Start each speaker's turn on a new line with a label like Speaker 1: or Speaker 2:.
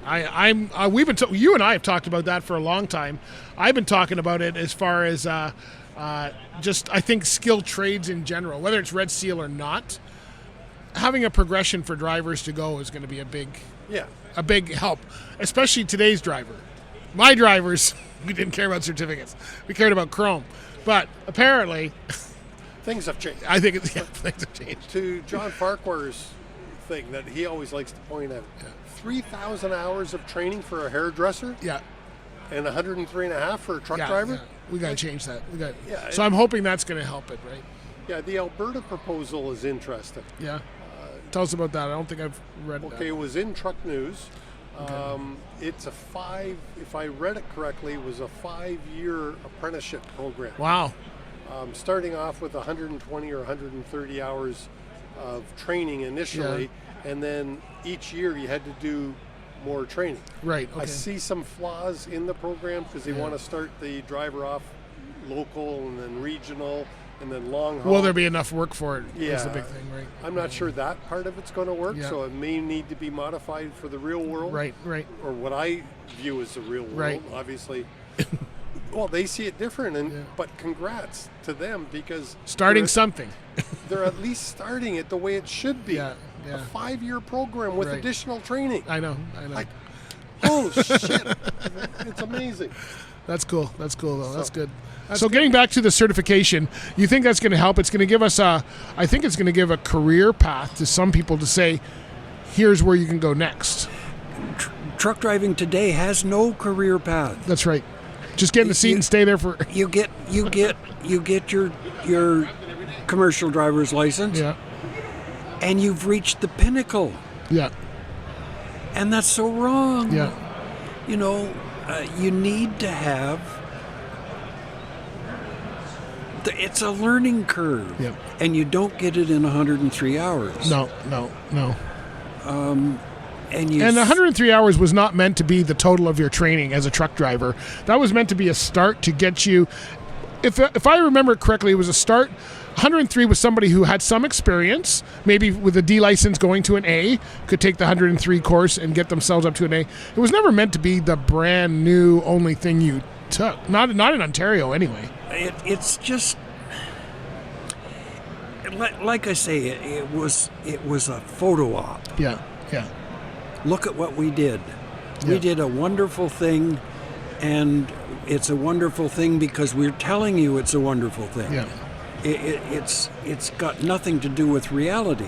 Speaker 1: You and I have talked about that for a long time. I've been talking about it as far as just I think skilled trades in general, whether it's Red Seal or not. Having a progression for drivers to go is going to be a big help, especially today's driver. My drivers, we didn't care about certificates. We cared about Chrome. But apparently,
Speaker 2: things have changed.
Speaker 1: I think things have changed.
Speaker 2: To John Farquhar's thing that he always likes to point out, 3,000 hours of training for a hairdresser, and 103.5 for a truck driver.
Speaker 1: Yeah. We got to change that. So I'm hoping that's going to help it, right?
Speaker 2: Yeah, the Alberta proposal is interesting.
Speaker 1: Yeah. Tell us about that. I don't think I've read that.
Speaker 2: Okay, it was in Truck News. It's if I read it correctly, it was a 5-year apprenticeship program.
Speaker 1: Wow.
Speaker 2: Starting off with 120 or 130 hours of training initially, and then each year you had to do more training.
Speaker 1: Right. Okay.
Speaker 2: I see some flaws in the program because they want to start the driver off local and then regional and then long haul.
Speaker 1: Will there be enough work for it?
Speaker 2: Yeah.
Speaker 1: Is the big thing, right?
Speaker 2: I'm not sure that part of it's going to work, so it may need to be modified for the real world.
Speaker 1: Right.
Speaker 2: Or what I view as the real world,
Speaker 1: right.
Speaker 2: Obviously. Well, they see it different, but congrats to them because
Speaker 1: starting something.
Speaker 2: They're at least starting it the way it should be.
Speaker 1: Yeah.
Speaker 2: A 5-year program with additional training.
Speaker 1: I know.
Speaker 2: Like, oh shit! It's amazing.
Speaker 1: That's cool though. That's good. So getting back to the certification, you think that's going to help? It's going to give us I think it's going to give a career path to some people to say, here's where you can go next.
Speaker 3: Truck driving today has no career path.
Speaker 1: That's right. Just get in the seat and stay there for.
Speaker 3: You get your commercial driver's license.
Speaker 1: Yeah.
Speaker 3: And you've reached the pinnacle.
Speaker 1: Yeah.
Speaker 3: And that's so wrong.
Speaker 1: Yeah.
Speaker 3: You need to have. It's a learning curve.
Speaker 1: Yep.
Speaker 3: And you don't get it in 103 hours.
Speaker 1: No.
Speaker 3: And
Speaker 1: 103 hours was not meant to be the total of your training as a truck driver. That was meant to be a start to get you. If I remember correctly, it was a start. 103 was somebody who had some experience, maybe with a D license going to an A, could take the 103 course and get themselves up to an A. It was never meant to be the brand new only thing you took. Not in Ontario anyway.
Speaker 3: It's just like I say, it was a photo op.
Speaker 1: Yeah.
Speaker 3: Look at what we did. We did a wonderful thing, and it's a wonderful thing because we're telling you it's a wonderful thing.
Speaker 1: Yeah.
Speaker 3: It's got nothing to do with reality.